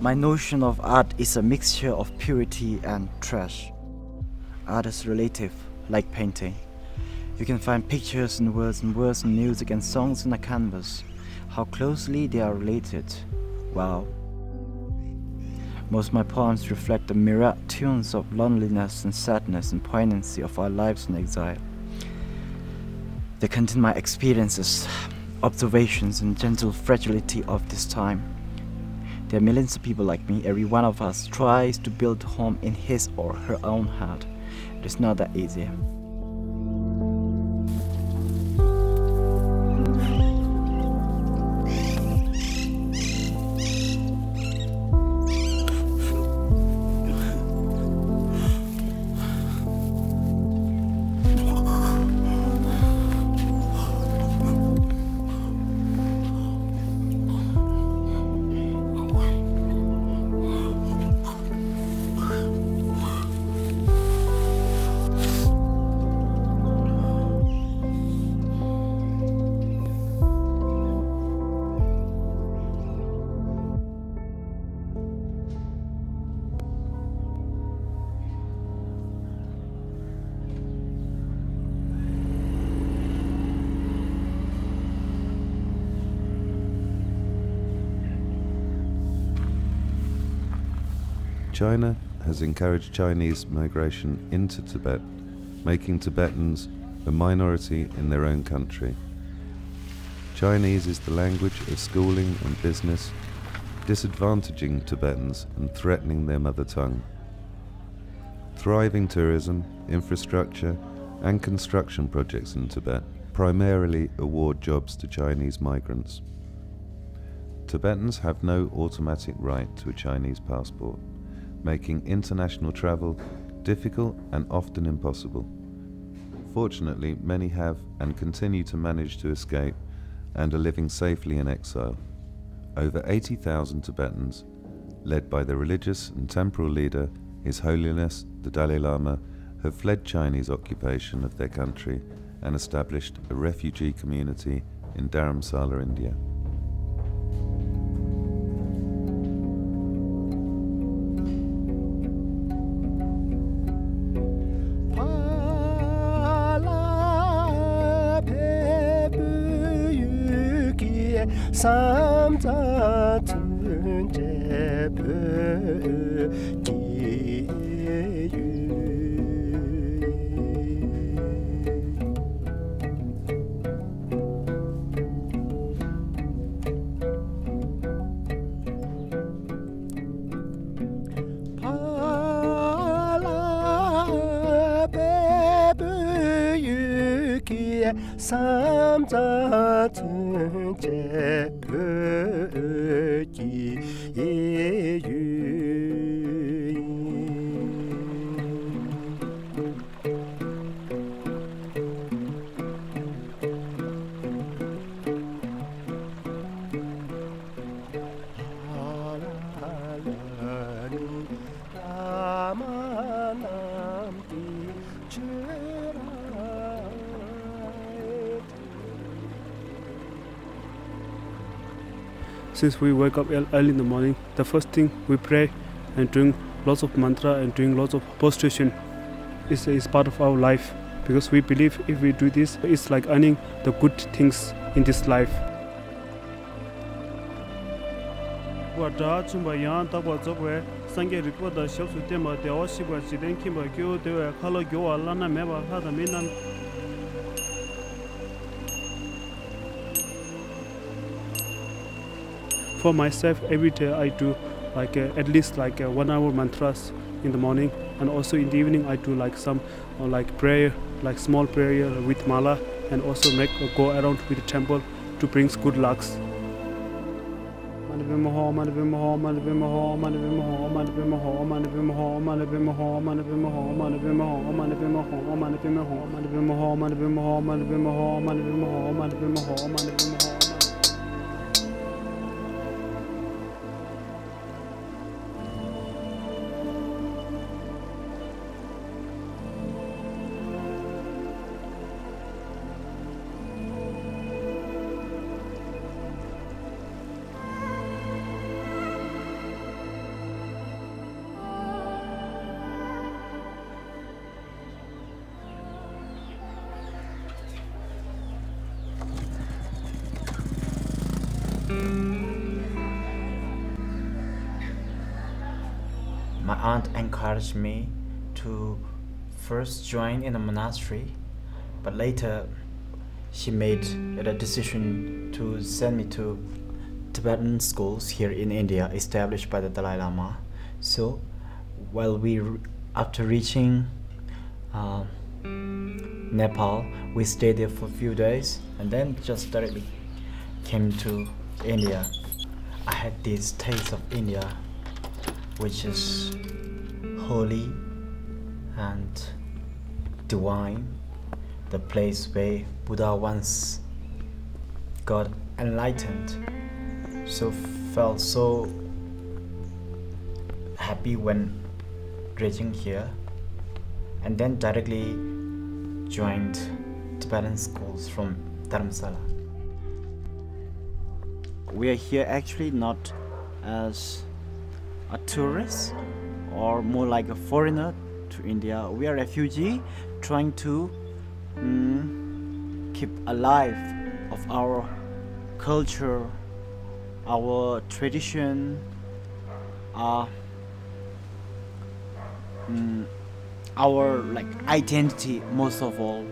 My notion of art is a mixture of purity and trash. Art is relative, like painting. You can find pictures and words and music and songs in a canvas. How closely they are related. Wow. Most of my poems reflect the myriad tunes of loneliness and sadness and poignancy of our lives in exile. They contain my experiences, observations, and gentle fragility of this time. There are millions of people like me. Every one of us tries to build a home in his or her own heart. It is not that easy. China has encouraged Chinese migration into Tibet, making Tibetans a minority in their own country. Chinese is the language of schooling and business, disadvantaging Tibetans and threatening their mother tongue. Thriving tourism, infrastructure, and construction projects in Tibet primarily award jobs to Chinese migrants. Tibetans have no automatic right to a Chinese passport, making international travel difficult and often impossible. Fortunately, many have and continue to manage to escape and are living safely in exile. Over 80,000 Tibetans, led by the religious and temporal leader, His Holiness the Dalai Lama, have fled Chinese occupation of their country and established a refugee community in Dharamsala, India. 삼자 튼제 삼자 튼제 Since we wake up early in the morning, the first thing we pray and doing lots of mantra and doing lots of prostration is part of our life, because we believe if we do this, it's like earning the good things in this life. For myself, every day I do at least 1 hour mantras in the morning, and also in the evening I do some prayer, small prayer with mala, and also go around with the temple to bring good lucks. My aunt encouraged me to first join in a monastery, but later she made a decision to send me to Tibetan schools here in India established by the Dalai Lama. So while after reaching Nepal, we stayed there for a few days and then just directly came to India. I had this taste of India, which is holy and divine, the place where Buddha once got enlightened. So felt so happy when reaching here, and then directly joined Tibetan schools from Dharamsala. We are here actually not as a tourist or more like a foreigner to India. We are refugee trying to keep alive of our culture, our tradition, our like identity most of all.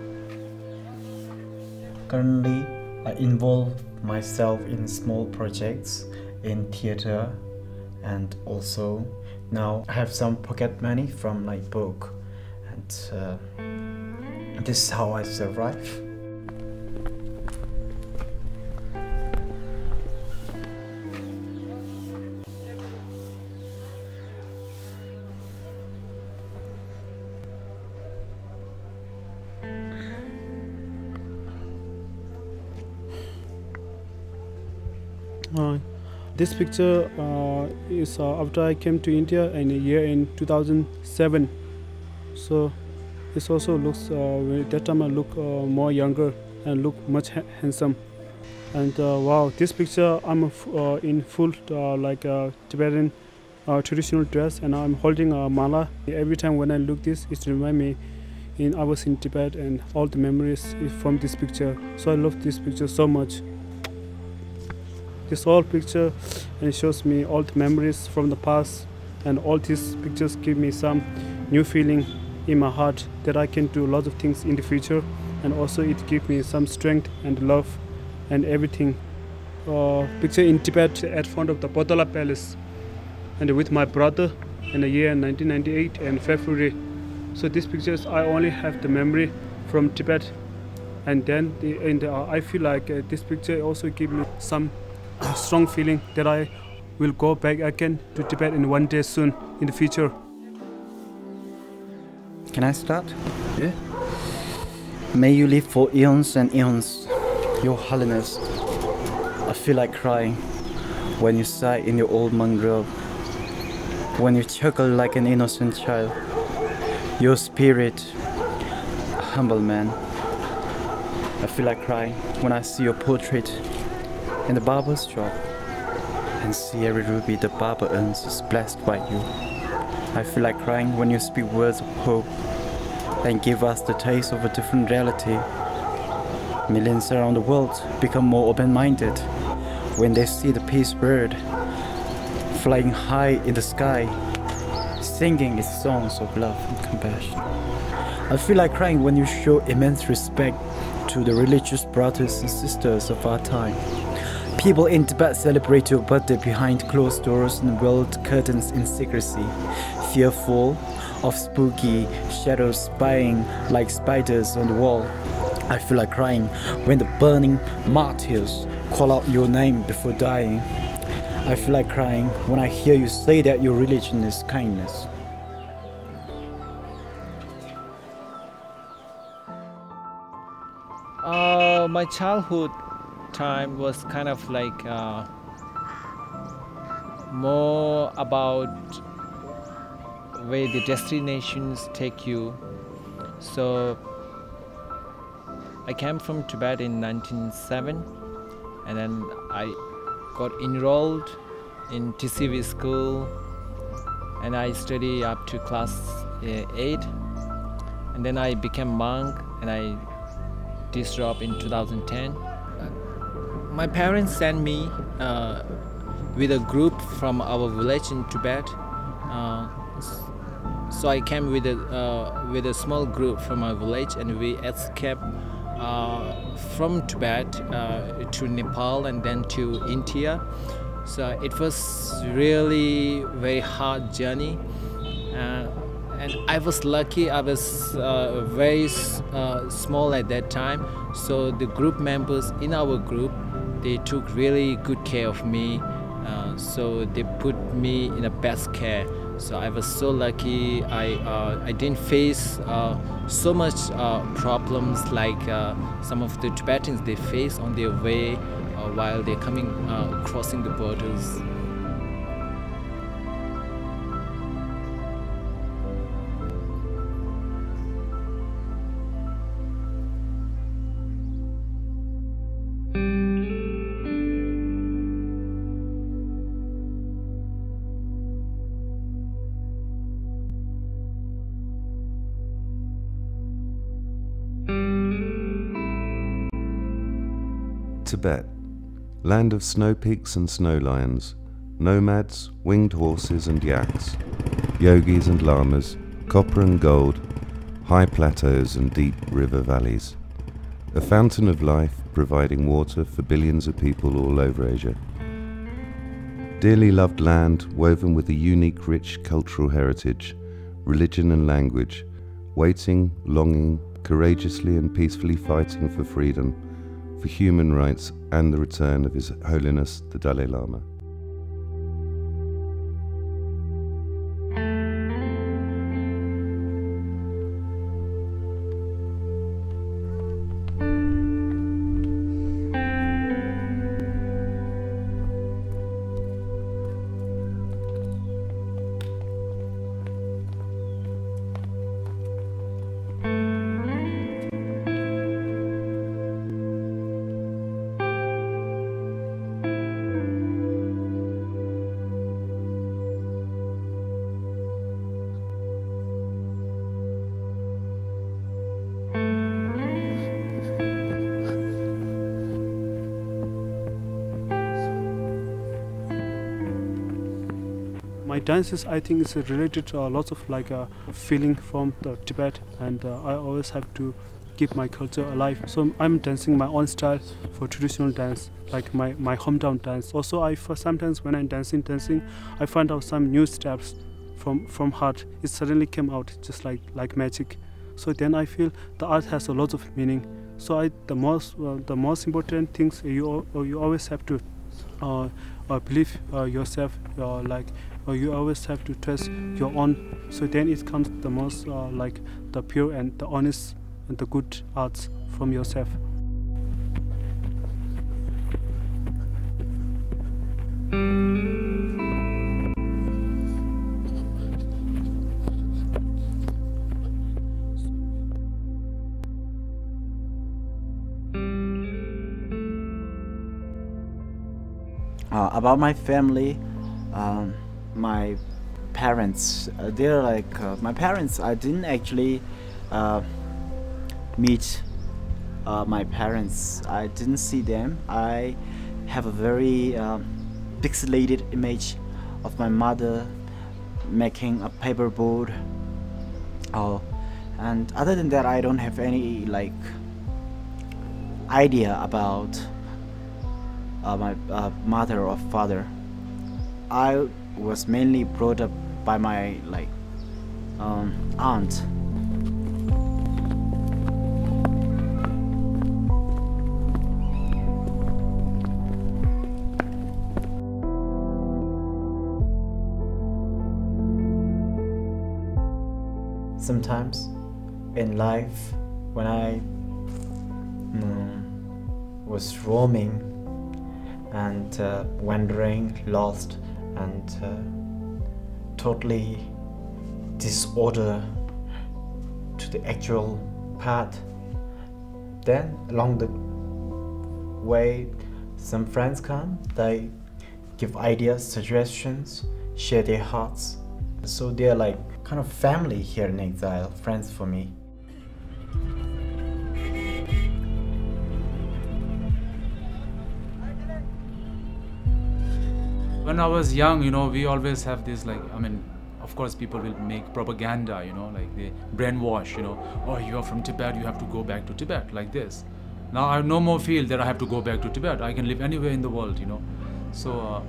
Currently, I involve myself in small projects in theater, and also now I have some pocket money from my book, and this is how I survive. This picture is after I came to India in a year in 2007. So this also looks, at that time I look more younger and look much handsome. And wow, this picture I'm in full Tibetan traditional dress, and I'm holding a mala. Every time when I look this, it reminds me I was in Tibet and all the memories from this picture. So I love this picture so much. This whole picture and shows me all the memories from the past, and all these pictures give me some new feeling in my heart that I can do a lot of things in the future, and also it gives me some strength and love and everything. Picture in Tibet at front of the Potala Palace, and with my brother in the year 1998 and February. So these pictures I only have the memory from Tibet, and then I feel like this picture also gives me some strong feeling that I will go back again to Tibet in one day soon in the future. Can I start? Yeah. May you live for eons and eons, Your Holiness. I feel like crying when you sigh in your old monk robe, when you chuckle like an innocent child. Your spirit, a humble man. I feel like crying when I see your portrait in the barber's shop and see every rupee the barber earns is blessed by you. I feel like crying when you speak words of hope and give us the taste of a different reality. Millions around the world become more open-minded when they see the peace bird flying high in the sky, singing its songs of love and compassion. I feel like crying when you show immense respect to the religious brothers and sisters of our time. People in Tibet celebrate your birthday behind closed doors and veiled curtains in secrecy, fearful of spooky shadows spying like spiders on the wall. I feel like crying when the burning martyrs call out your name before dying. I feel like crying when I hear you say that your religion is kindness. My childhood time was kind of like more about where the destinations take you. So I came from Tibet in 1907, and then I got enrolled in TCV school, and I studied up to class 8, and then I became monk, and I disrobed in 2010. My parents sent me with a group from our village in Tibet. So I came with a small group from our village, and we escaped from Tibet to Nepal and then to India. So it was really very hard journey, and I was lucky. I was very small at that time, so the group members in our group, they took really good care of me. So they put me in the best care. So I was so lucky. I didn't face so much problems like some of the Tibetans they face on their way while they're coming crossing the borders. Tibet, land of snow peaks and snow lions, nomads, winged horses and yaks, yogis and lamas, copper and gold, high plateaus and deep river valleys. A fountain of life providing water for billions of people all over Asia. Dearly loved land woven with a unique rich cultural heritage, religion and language, waiting, longing, courageously and peacefully fighting for freedom, for human rights and the return of His Holiness the Dalai Lama. My dances, I think, is related to lots of like feeling from the Tibet, and I always have to keep my culture alive. So I'm dancing my own style for traditional dance, like my hometown dance. Also, sometimes when I'm dancing, I find out some new steps from heart. It suddenly came out just like magic. So then I feel the art has a lot of meaning. So the most important things you always have to believe yourself, you always have to trust your own. So then it comes the most like the pure and the honest and the good arts from yourself. About my family, my parents, they're like my parents. I didn't actually meet my parents. I didn't see them. I have a very pixelated image of my mother making a paperboard. And other than that, I don't have any like idea about my mother or father. I was mainly brought up by my aunt. Sometimes in life, when I was roaming and wandering, lost, and totally disorder to the actual path, then along the way some friends come, they give ideas, suggestions, share their hearts. So they're like kind of family here in exile, friends for me. When I was young, you know, we always have this, like, I mean, of course people will make propaganda, you know, like they brainwash, you know, oh, you are from Tibet, you have to go back to Tibet, like this. Now I no more feel that I have to go back to Tibet. I can live anywhere in the world, you know. So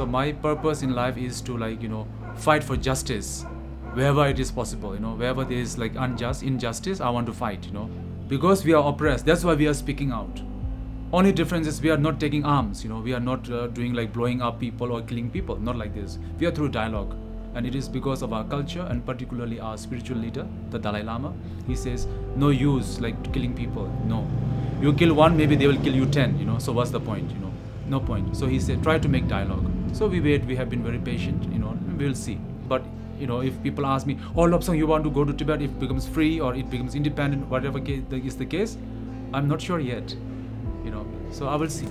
my purpose in life is to, like, you know, fight for justice wherever it is possible, you know. Wherever there is like injustice, I want to fight, you know, because we are oppressed. That's why we are speaking out. Only difference is we are not taking arms, you know. We are not doing like blowing up people or killing people, not like this. We are through dialogue, and it is because of our culture, and particularly our spiritual leader, the Dalai Lama. He says no use like killing people. No, you kill one, maybe they will kill you 10, you know. So what's the point, you know? No point. So he said try to make dialogue. So we wait. We have been very patient, you know. We will see. But you know, if people ask me, oh, Lobsang, you want to go to Tibet, if it becomes free or it becomes independent, whatever is the case, I'm not sure yet, you know. So I will see.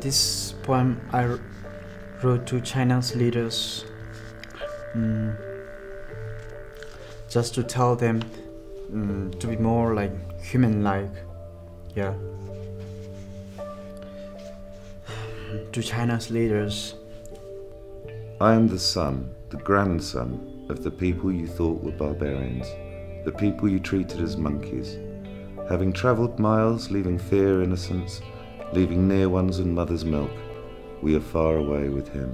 This poem I wrote to China's leaders, just to tell them to be more like human-like, yeah. To China's leaders. I am the son, the grandson of the people you thought were barbarians, the people you treated as monkeys. Having travelled miles, leaving fear, innocence, leaving near ones and mother's milk, we are far away with him.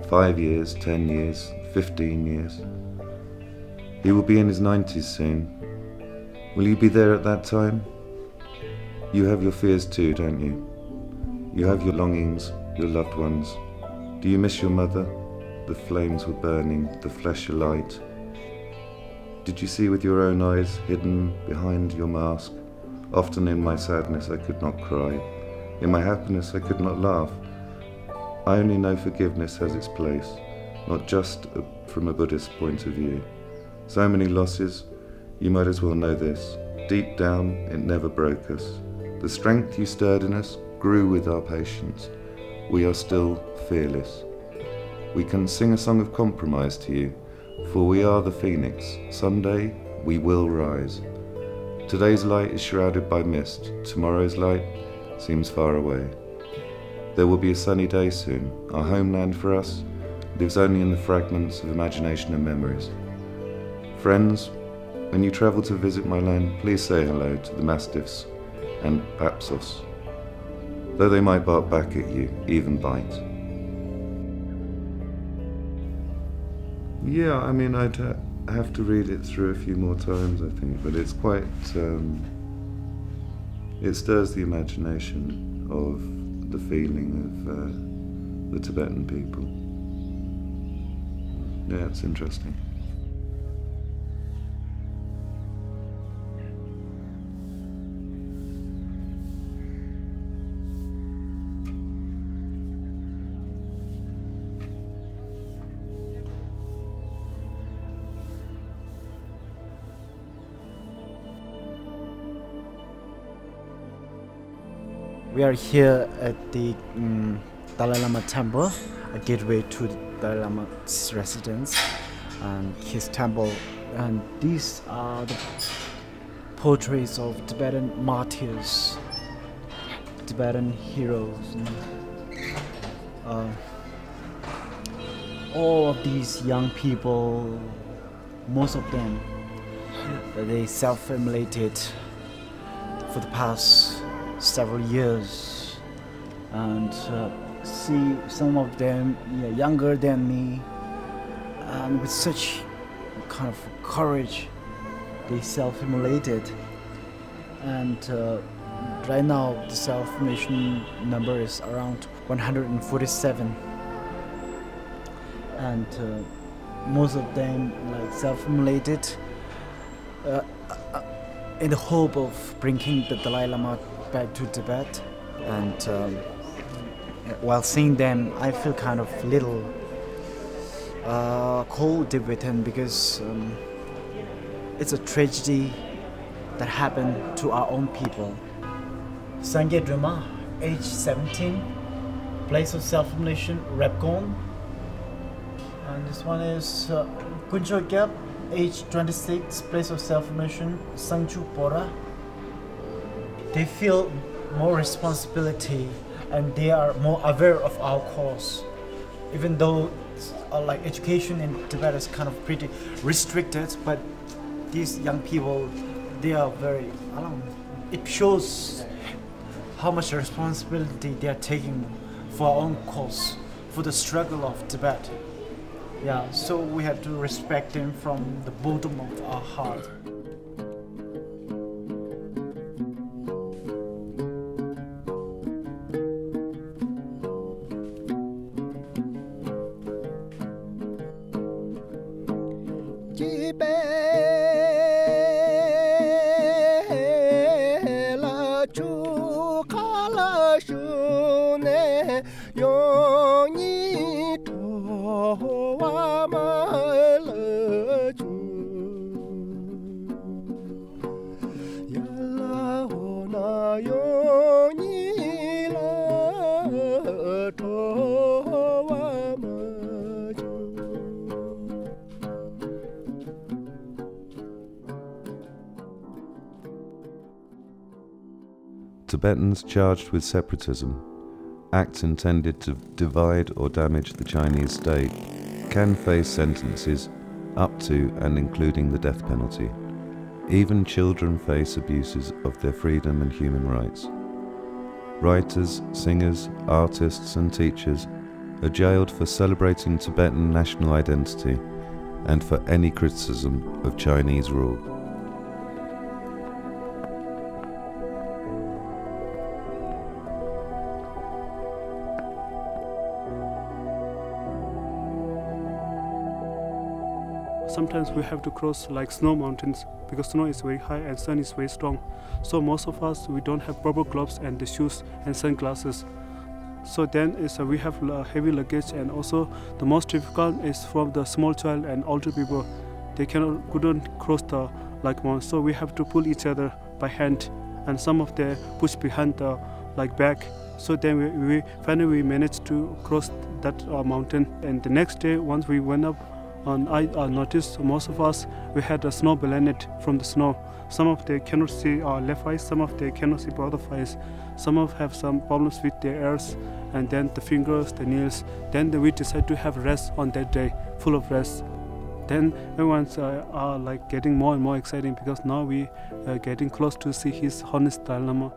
5 years, 10 years, 15 years. He will be in his 90s soon. Will you be there at that time? You have your fears too, don't you? You have your longings, your loved ones. Do you miss your mother? The flames were burning, the flesh alight. Did you see with your own eyes, hidden behind your mask? Often in my sadness I could not cry. In my happiness I could not laugh. I only know forgiveness has its place, not just from a Buddhist point of view. So many losses, you might as well know this. Deep down, it never broke us. The strength you stirred in us grew with our patience. We are still fearless. We can sing a song of compromise to you, for we are the phoenix. Someday we will rise. Today's light is shrouded by mist. Tomorrow's light seems far away. There will be a sunny day soon. Our homeland for us lives only in the fragments of imagination and memories. Friends, when you travel to visit my land, please say hello to the mastiffs and papsos, though they might bark back at you, even bite. Yeah, I mean, I'd have to read it through a few more times, I think, but it's quite, it stirs the imagination of the feeling of the Tibetan people. Yeah, it's interesting. We are here at the Dalai Lama temple, a gateway to the Dalai Lama's residence and his temple. And these are the portraits of Tibetan martyrs, Tibetan heroes. All of these young people, most of them, they self-immolated for the past several years, and see some of them younger than me, and with such kind of courage they self-immolated. And right now the self-immolation number is around 147, and most of them like self-immolated in the hope of bringing the Dalai Lama back to Tibet. And while seeing them, I feel kind of little cold Tibetan, because it's a tragedy that happened to our own people. Sangye Drama, age 17, place of self-immolation, Repcon. And this one is Kuncho Gap, age 26, place of self-mission, Sangchu Pora. They feel more responsibility and they are more aware of our cause. Even though like education in Tibet is kind of pretty restricted, but these young people, they are very, I don't know, it shows how much responsibility they are taking for our own cause, for the struggle of Tibet. Yeah, so we have to respect them from the bottom of our heart. Tibetans charged with separatism, acts intended to divide or damage the Chinese state, can face sentences up to and including the death penalty. Even children face abuses of their freedom and human rights. Writers, singers, artists and teachers are jailed for celebrating Tibetan national identity and for any criticism of Chinese rule. Sometimes we have to cross like snow mountains because snow is very high and sun is very strong. So most of us, we don't have proper gloves and the shoes and sunglasses. So then we have heavy luggage, and also the most difficult is from the small child and older people. They couldn't cross the like mountain, so we have to pull each other by hand, and some of them push behind the like back. So then we finally managed to cross that mountain. And the next day, once we went up, and I noticed most of us, we had a snow blanket from the snow. Some of them cannot see our left eyes, some of them cannot see both of eyes. Some of have some problems with their ears, and then the fingers, the nails. Then we decided to have rest on that day, full of rest. Then everyone's are like getting more and more exciting because now we are getting close to see His Holiness Dalai Lama.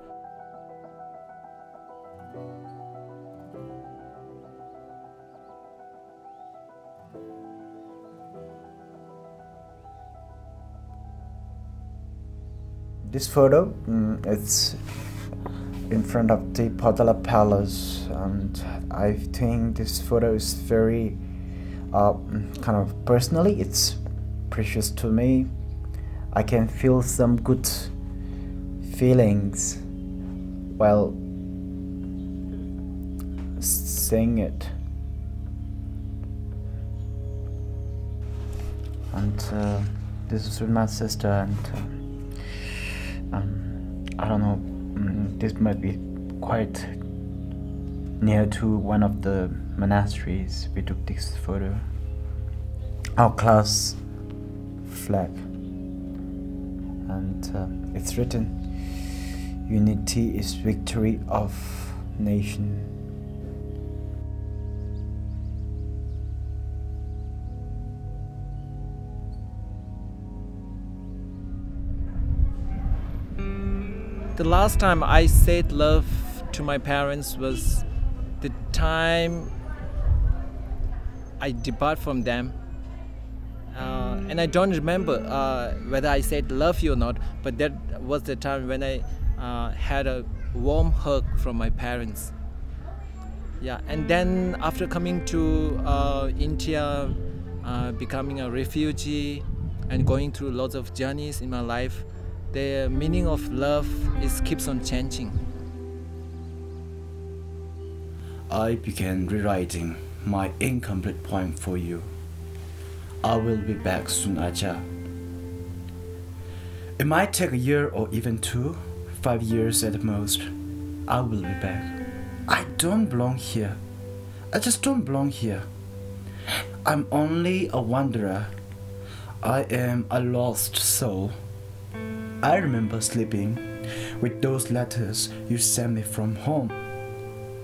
This photo, it's in front of the Potala Palace, and I think this photo is very kind of personally, it's precious to me. I can feel some good feelings while seeing it. And this is with my sister, and I don't know, this might be quite near to one of the monasteries we took this photo. Our class flag, and it's written, "Unity is victory of nation." The last time I said love to my parents was the time I depart from them. And I don't remember whether I said love you or not, but that was the time when I had a warm hug from my parents. Yeah, and then after coming to India, becoming a refugee and going through lots of journeys in my life, the meaning of love keeps on changing. I began rewriting my incomplete poem for you. I will be back soon, Aja. It might take a year or even 2, 5 years at the most. I will be back. I don't belong here. I just don't belong here. I'm only a wanderer. I am a lost soul. I remember sleeping with those letters you sent me from home.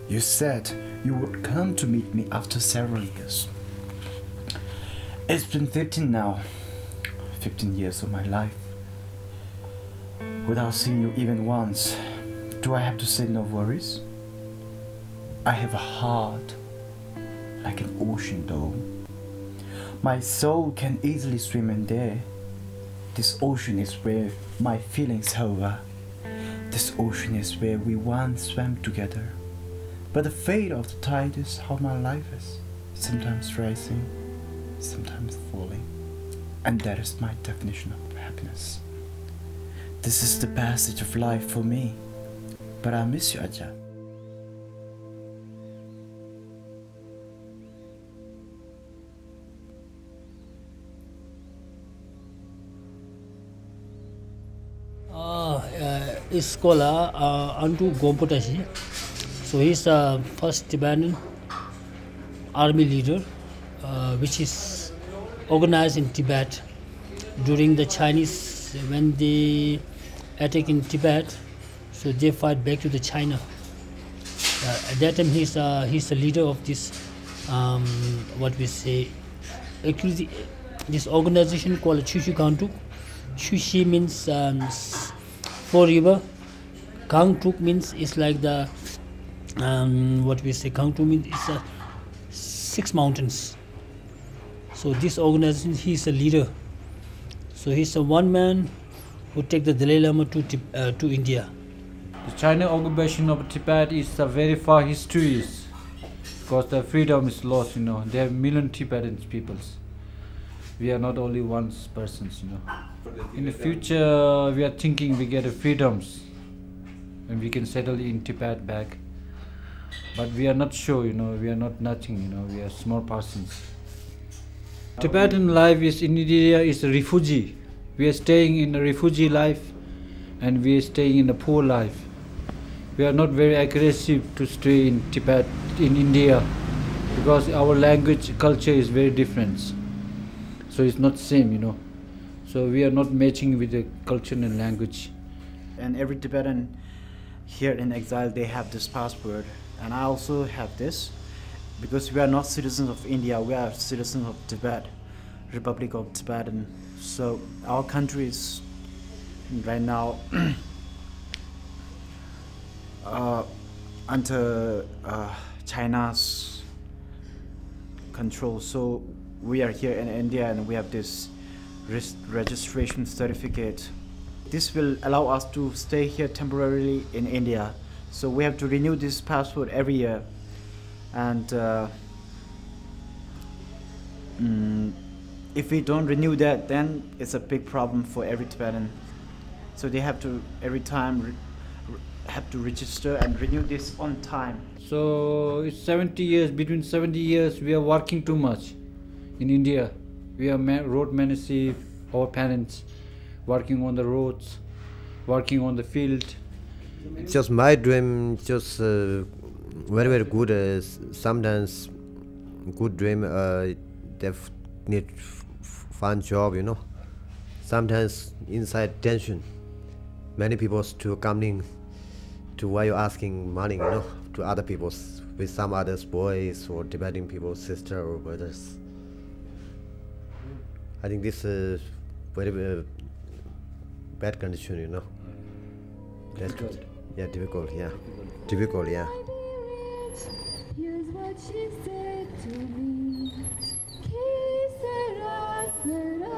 You said you would come to meet me after several years. It's been 15 now, 15 years of my life. Without seeing you even once, do I have to say no worries? I have a heart like an ocean though. My soul can easily swim in there. This ocean is where my feelings hover. This ocean is where we once swam together. But the fate of the tide is how my life is. Sometimes rising, sometimes falling. And that is my definition of happiness. This is the passage of life for me. But I miss you, Aja. Scholar Andres Roccatagliata. So he's the first Tibetan army leader, which is organized in Tibet during the Chinese when they attack in Tibet. So they fight back to the China. At that time, he's the leader of this what we say. Actually, this organization called Chushu Kantuk. Chushi means 4 river. Kangtuk means it's like the what we say. Kangtuk means it's 6 mountains. So this organization, he's a leader. So he's the one man who take the Dalai Lama to India. The China occupation of Tibet is a very far history, because the freedom is lost. There are million Tibetan peoples. We are not only one persons. In the future, we are thinking we get freedoms and we can settle in Tibet back. But we are not sure, we are not nothing, we are small persons. Tibetan life is in India is a refugee. We are staying in a refugee life and we are staying in a poor life. We are not very aggressive to stay in Tibet, in India, because our language, culture is very different. So it's not same, So we are not matching with the culture and language. And every Tibetan here in exile, they have this passport. And I also have this, because we are not citizens of India, we are citizens of Tibet, Republic of Tibet. And so our country is right now under China's control. So we are here in India and we have this registration certificate. This will allow us to stay here temporarily in India. So we have to renew this passport every year. And if we don't renew that, then it's a big problem for every Tibetan. So they have to every time have to register and renew this on time. So it's 70 years, between 70 years we are working too much in India. We are road managers, our parents, working on the roads, working on the field. Just my dream, just very, very good. Sometimes good dream, they need fun job, Sometimes inside tension. Many people to coming to why you're asking money, to other people, with some others, boys or Tibetan people, sister or brothers. I think this is very bad condition, That's Difficult. Yeah, difficult, yeah. Difficult, yeah. Here's what she said to me. Que sera, sera.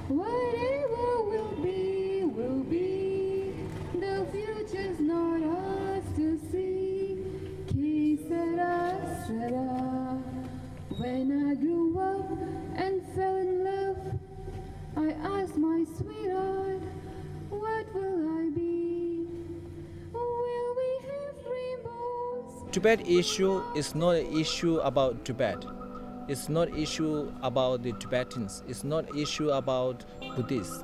Whatever will be, will be. The future's not ours to see. Que sera, sera. When I grew up and fell in love, I asked my sweetheart, what will I be? Will we have rainbows? Tibet issue is not an issue about Tibet. It's not issue about the Tibetans. It's not issue about Buddhists.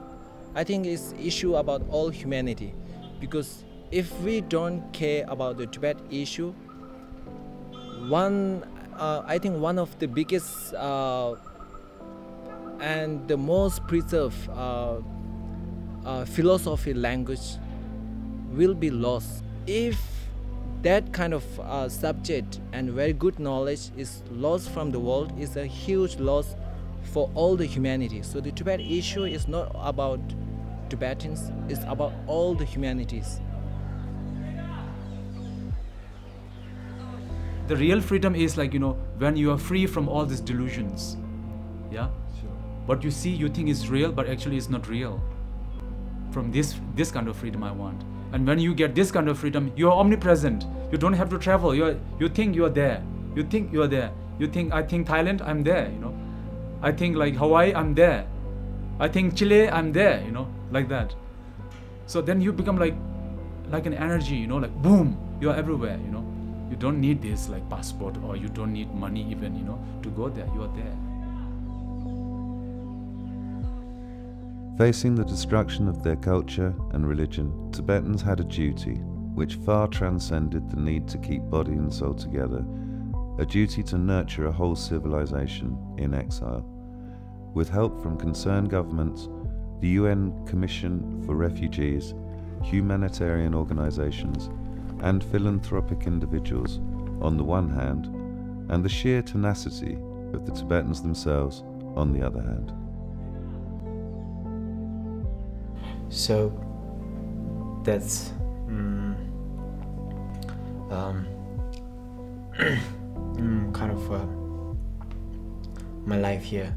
I think it's issue about all humanity. Because if we don't care about the Tibet issue, one I think one of the biggest and the most preserved philosophy language will be lost if that kind of subject and very good knowledge is lost from the world. Is a huge loss for all the humanity. So the Tibet issue is not about Tibetans, it's about all the humanities. The real freedom is like, when you are free from all these delusions. Yeah? Sure. What you see, you think is real, but actually it's not real. From this kind of freedom I want. And when you get this kind of freedom, you are omnipresent. You don't have to travel. You think you are there. You think you are there. You think, I think Thailand, I'm there, I think like Hawaii, I'm there. I think Chile, I'm there, like that. So then you become like an energy, like boom, you are everywhere, You don't need this like passport, or you don't need money even, to go there. You are there. Facing the destruction of their culture and religion, Tibetans had a duty which far transcended the need to keep body and soul together, a duty to nurture a whole civilization in exile. With help from concerned governments, the UN Commission for Refugees, humanitarian organizations, and philanthropic individuals on the one hand, and the sheer tenacity of the Tibetans themselves on the other hand. So that's kind of my life here.